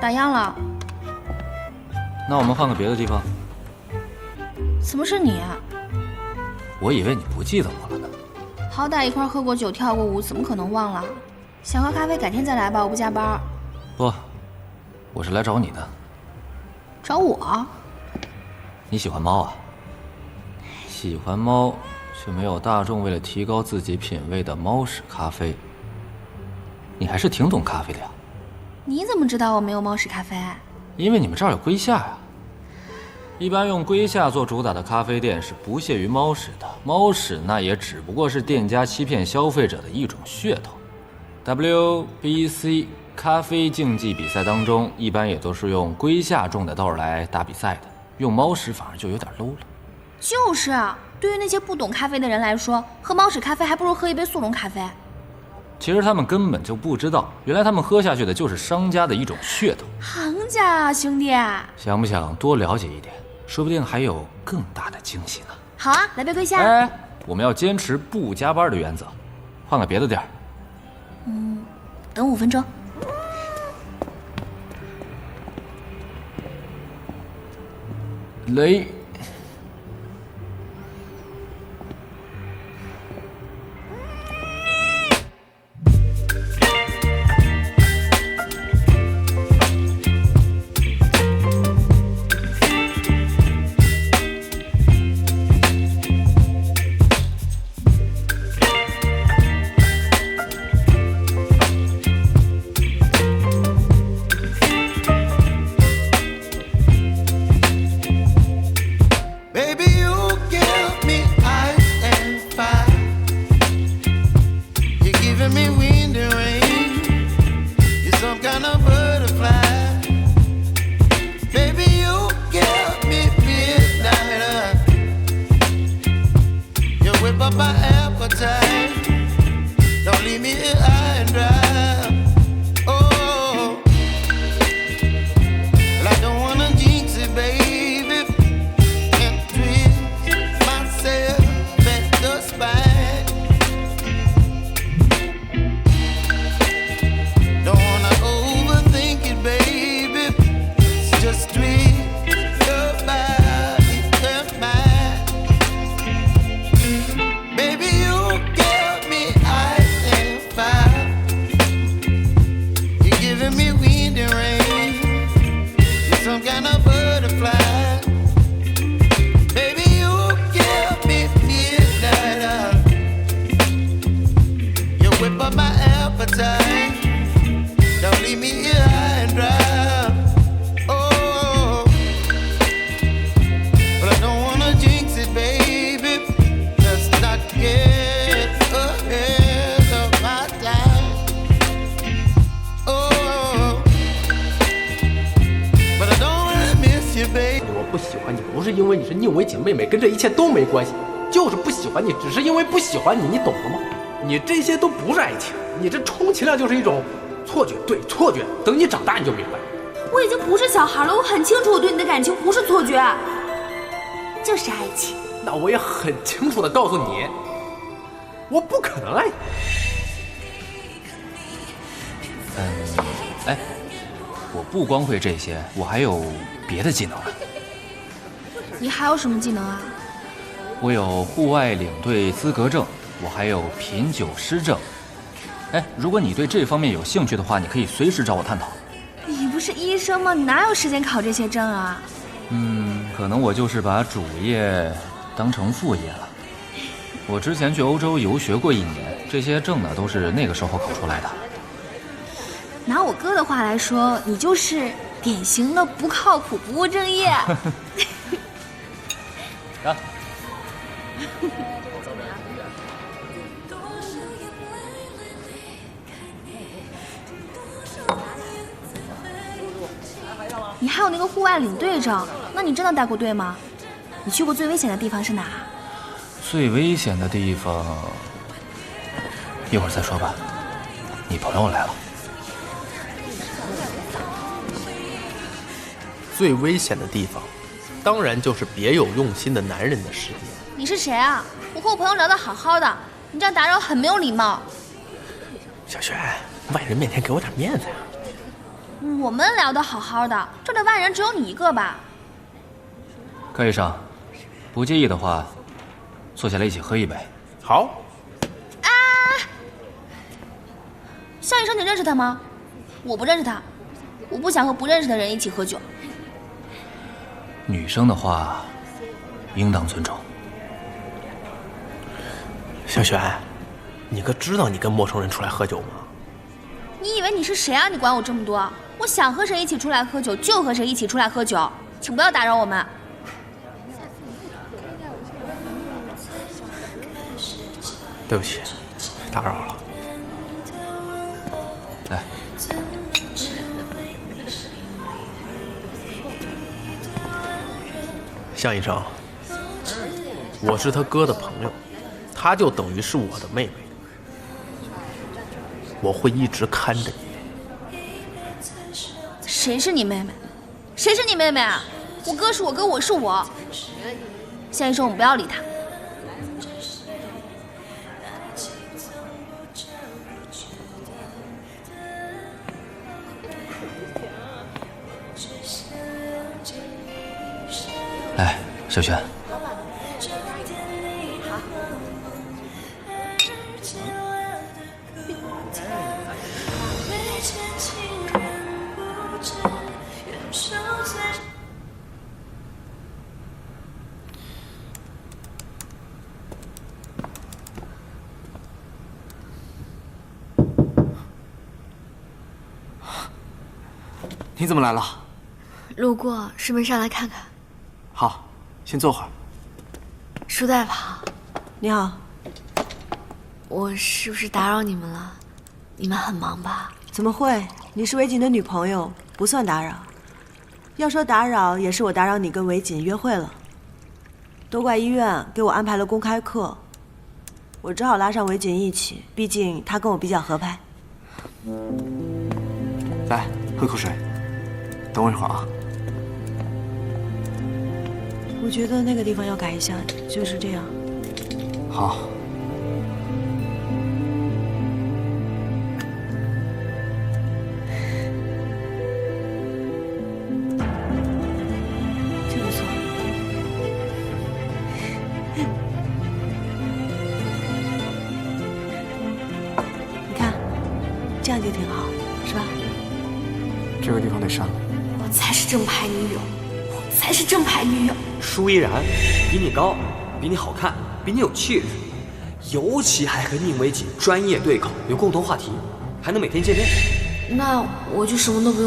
打烊了。那我们换个别的地方。怎么是你？我以为你不记得我了呢。好歹一块喝过酒、跳过舞，怎么可能忘了？想喝咖啡，改天再来吧，我不加班。不，我是来找你的。找我？你喜欢猫啊？喜欢猫，却没有大众为了提高自己品味的猫屎咖啡。你还是挺懂咖啡的呀。你怎么知道我没有猫屎咖啡？因为你们这儿有龟下呀。一般用龟下做主打的咖啡店是不屑于猫屎的，猫屎那也只不过是店家欺骗消费者的一种噱头。WBC 咖啡竞技比赛当中，一般也都是用龟下种的豆来打比赛的，用猫屎反而就有点 low 了。就是，对于那些不懂咖啡的人来说，喝猫屎咖啡还不如喝一杯速溶咖啡。其实他们根本就不知道，原来他们喝下去的就是商家的一种噱头。行家啊，兄弟！想不想多了解一点？说不定还有更大的惊喜呢。好啊，来杯龟下。哎，我们要坚持不加班的原则，换个别的地儿。等5分钟。雷。不喜欢你不是因为你是宁为姐妹妹，跟这一切都没关系，就是不喜欢你，只是因为不喜欢你，你懂了吗？你这些都不是爱情，你这充其量就是一种错觉，对，错觉。等你长大你就明白。我已经不是小孩了，我很清楚我对你的感情不是错觉，就是爱情。那我也很清楚的告诉你，我不可能爱你。哎，我不光会这些，我还有别的技能啊。你还有什么技能啊？我有户外领队资格证，我还有品酒师证。哎，如果你对这方面有兴趣的话，你可以随时找我探讨。你不是医生吗？你哪有时间考这些证啊？可能我就是把主业当成副业了。我之前去欧洲游学过1年，这些证呢都是那个时候考出来的。拿我哥的话来说，你就是典型的不靠谱、不务正业。啊你还有那个户外领队证，那你真的带过队吗？你去过最危险的地方是哪？最危险的地方，一会儿再说吧。你朋友来了。最危险的地方，当然就是别有用心的男人的世界。你是谁啊？我和我朋友聊得好好的，你这样打扰很没有礼貌。小轩，外人面前给我点面子呀。我们聊得好好的，这里外人只有你一个吧？柯医生，不介意的话，坐下来一起喝一杯。好。向医生，你认识他吗？我不认识他，我不想和不认识的人一起喝酒。女生的话，应当尊重。小璇，你可知道你跟陌生人出来喝酒吗？你以为你是谁啊？你管我这么多？我想和谁一起出来喝酒就和谁一起出来喝酒，请不要打扰我们。对不起，打扰了。来，向医生，我是他哥的朋友，他就等于是我的妹妹，我会一直看着你。谁是你妹妹？谁是你妹妹啊？我哥是我哥，我是我。向医生，我们不要理他。来，小璇。你怎么来了？路过，顺便上来看看。好，先坐会儿。舒大夫，你好，我是不是打扰你们了？你们很忙吧？怎么会？你是韦锦的女朋友，不算打扰。要说打扰，也是我打扰你跟韦锦约会了。都怪医院给我安排了公开课，我只好拉上韦锦一起，毕竟她跟我比较合拍。来，喝口水。等我一会儿啊。我觉得那个地方要改一下，就是这样。好。这不错。你看，这样就挺好，是吧？这个地方得删了。我才是正牌女友，我才是正牌女友。舒依然比你高，比你好看，比你有气质，尤其还和宁为锦专业对口，有共同话题，还能每天见面。那我就什么都不用